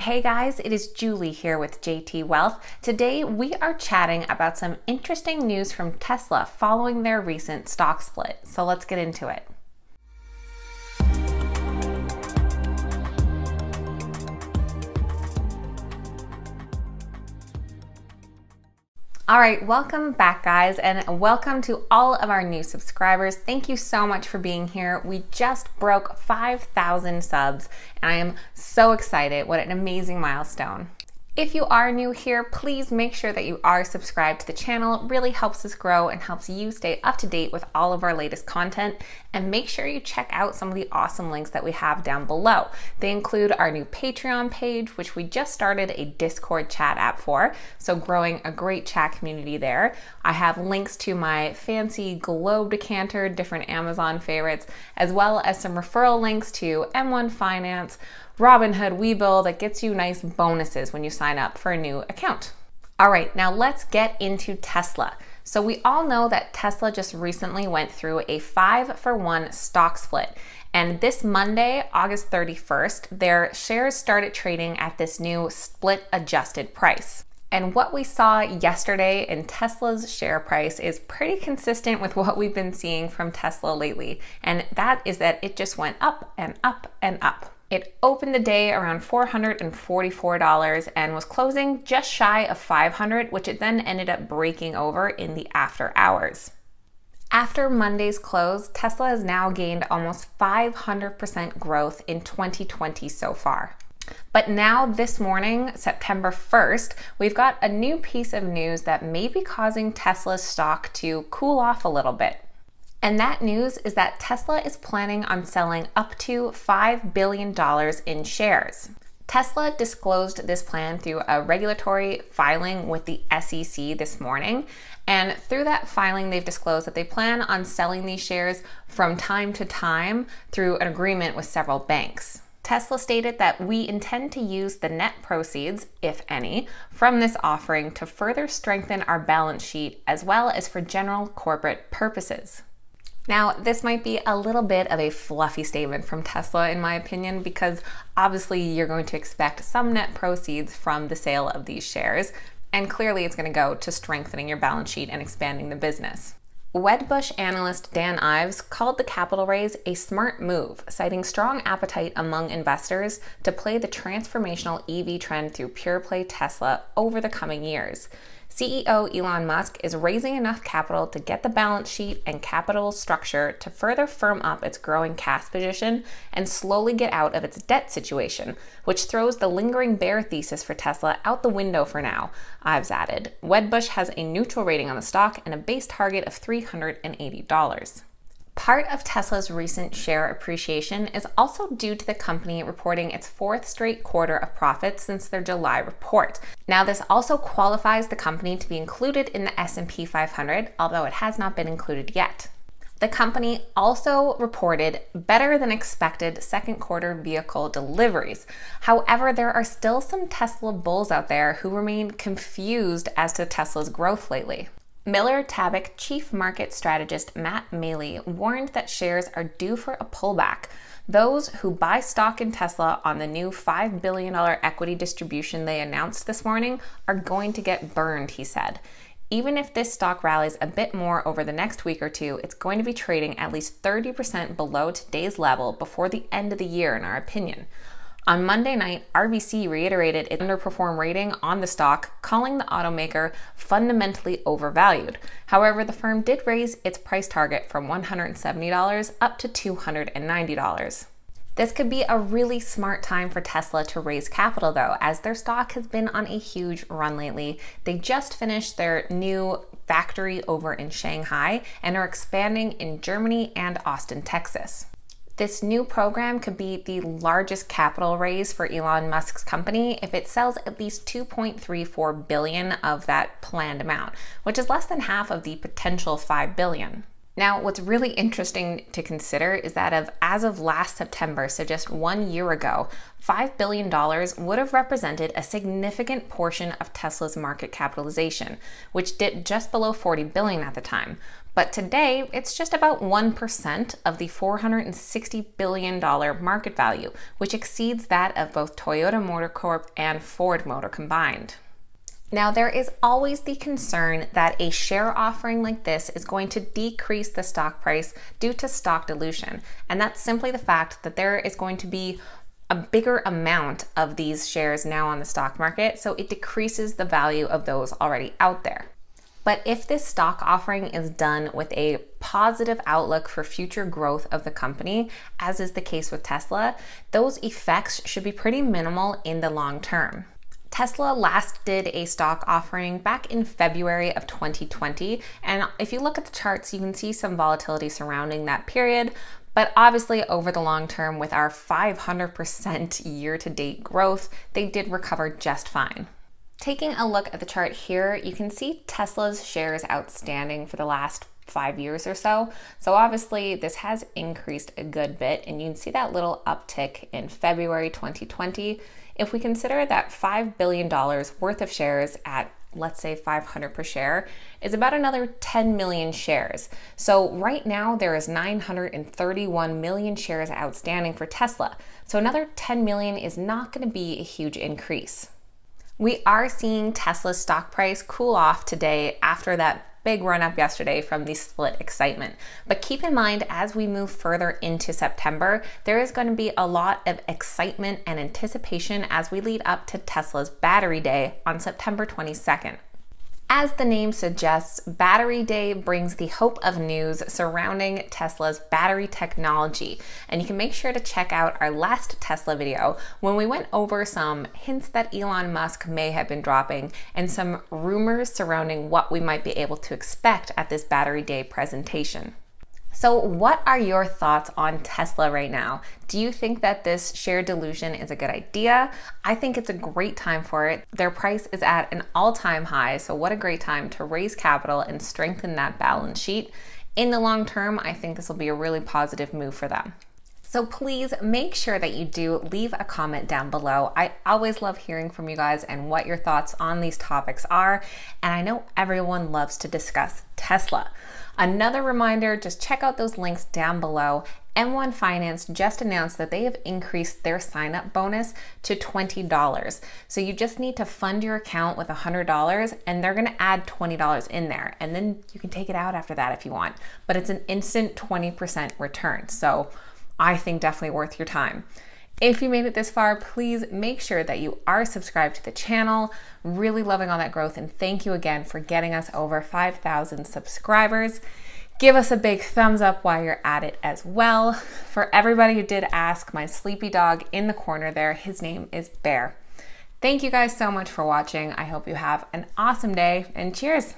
Hey guys, it is Julie here with JT.Wealth. Today we are chatting about some interesting news from Tesla following their recent stock split. So let's get into it. All right, welcome back guys, and welcome to all of our new subscribers. Thank you so much for being here. We just broke 5,000 subs and I am so excited. What an amazing milestone. If you are new here, please make sure that you are subscribed to the channel. It really helps us grow and helps you stay up to date with all of our latest content. And make sure you check out some of the awesome links that we have down below. They include our new Patreon page, which we just started a Discord chat app for, so growing a great chat community there. I have links to my fancy globe decanter, different Amazon favorites, as well as some referral links to M1 Finance, Robinhood, Webull, that gets you nice bonuses when you sign up for a new account. All right, now let's get into Tesla. So we all know that Tesla just recently went through a 5-for-1 stock split. And this Monday, August 31st, their shares started trading at this new split adjusted price. And what we saw yesterday in Tesla's share price is pretty consistent with what we've been seeing from Tesla lately. And that is that it just went up and up and up. It opened the day around $444 and was closing just shy of $500, which it then ended up breaking over in the after hours. After Monday's close, Tesla has now gained almost 500% growth in 2020 so far. But now this morning, September 1st, we've got a new piece of news that may be causing Tesla's stock to cool off a little bit. And that news is that Tesla is planning on selling up to $5 billion in shares. Tesla disclosed this plan through a regulatory filing with the SEC this morning. And through that filing, they've disclosed that they plan on selling these shares from time to time through an agreement with several banks. Tesla stated that we intend to use the net proceeds, if any, from this offering to further strengthen our balance sheet as well as for general corporate purposes. Now, this might be a little bit of a fluffy statement from Tesla, in my opinion, because obviously you're going to expect some net proceeds from the sale of these shares, and clearly it's going to go to strengthening your balance sheet and expanding the business. Wedbush analyst Dan Ives called the capital raise a smart move, citing strong appetite among investors to play the transformational EV trend through pure-play Tesla over the coming years. CEO Elon Musk is raising enough capital to get the balance sheet and capital structure to further firm up its growing cash position and slowly get out of its debt situation, which throws the lingering bear thesis for Tesla out the window for now, Ives added. Wedbush has a neutral rating on the stock and a base target of $380. Part of Tesla's recent share appreciation is also due to the company reporting its 4th straight quarter of profits since their July report. Now, this also qualifies the company to be included in the S&P 500, although it has not been included yet. The company also reported better than expected second quarter vehicle deliveries. However, there are still some Tesla bulls out there who remain confused as to Tesla's growth lately. Miller Tabak chief market strategist Matt Maley warned that shares are due for a pullback. Those who buy stock in Tesla on the new $5 billion equity distribution they announced this morning are going to get burned, he said. Even if this stock rallies a bit more over the next week or two, it's going to be trading at least 30% below today's level before the end of the year, in our opinion. On Monday night, RBC reiterated its underperform rating on the stock, calling the automaker fundamentally overvalued. However, the firm did raise its price target from $170 up to $290. This could be a really smart time for Tesla to raise capital though, as their stock has been on a huge run lately. They just finished their new factory over in Shanghai and are expanding in Germany and Austin, Texas. This new program could be the largest capital raise for Elon Musk's company if it sells at least $2.34 billion of that planned amount, which is less than half of the potential $5 billion. Now, what's really interesting to consider is that as of last September, so just 1 year ago, $5 billion would have represented a significant portion of Tesla's market capitalization, which dipped just below $40 billion at the time. But today, it's just about 1% of the $460 billion market value, which exceeds that of both Toyota Motor Corp and Ford Motor combined. Now, there is always the concern that a share offering like this is going to decrease the stock price due to stock dilution. And that's simply the fact that there is going to be a bigger amount of these shares now on the stock market, so it decreases the value of those already out there. But if this stock offering is done with a positive outlook for future growth of the company, as is the case with Tesla, those effects should be pretty minimal in the long term. Tesla last did a stock offering back in February of 2020, and if you look at the charts, you can see some volatility surrounding that period, but obviously over the long term, with our 500% year-to-date growth, they did recover just fine. Taking a look at the chart here, you can see Tesla's shares outstanding for the last 5 years or so. So obviously this has increased a good bit, and you can see that little uptick in February 2020. If we consider that $5 billion worth of shares at, let's say, 500 per share, is about another 10 million shares. So right now there is 931 million shares outstanding for Tesla. So another 10 million is not going to be a huge increase. We are seeing Tesla's stock price cool off today after that big run up yesterday from the split excitement. But keep in mind, as we move further into September, there is going to be a lot of excitement and anticipation as we lead up to Tesla's Battery Day on September 22nd. As the name suggests, Battery Day brings the hope of news surrounding Tesla's battery technology. And you can make sure to check out our last Tesla video when we went over some hints that Elon Musk may have been dropping and some rumors surrounding what we might be able to expect at this Battery Day presentation. So what are your thoughts on Tesla right now? Do you think that this share dilution is a good idea? I think it's a great time for it. Their price is at an all-time high, so what a great time to raise capital and strengthen that balance sheet. In the long term, I think this will be a really positive move for them. So please make sure that you do leave a comment down below. I always love hearing from you guys and what your thoughts on these topics are. And I know everyone loves to discuss Tesla. Another reminder, just check out those links down below. M1 Finance just announced that they have increased their sign-up bonus to $20. So you just need to fund your account with $100 and they're gonna add $20 in there. And then you can take it out after that if you want. But it's an instant 20% return. So I think definitely worth your time. If you made it this far, please make sure that you are subscribed to the channel. Really loving all that growth, and thank you again for getting us over 5,000 subscribers. Give us a big thumbs up while you're at it as well. For everybody who did ask, my sleepy dog in the corner there, his name is Bear. Thank you guys so much for watching. I hope you have an awesome day, and cheers.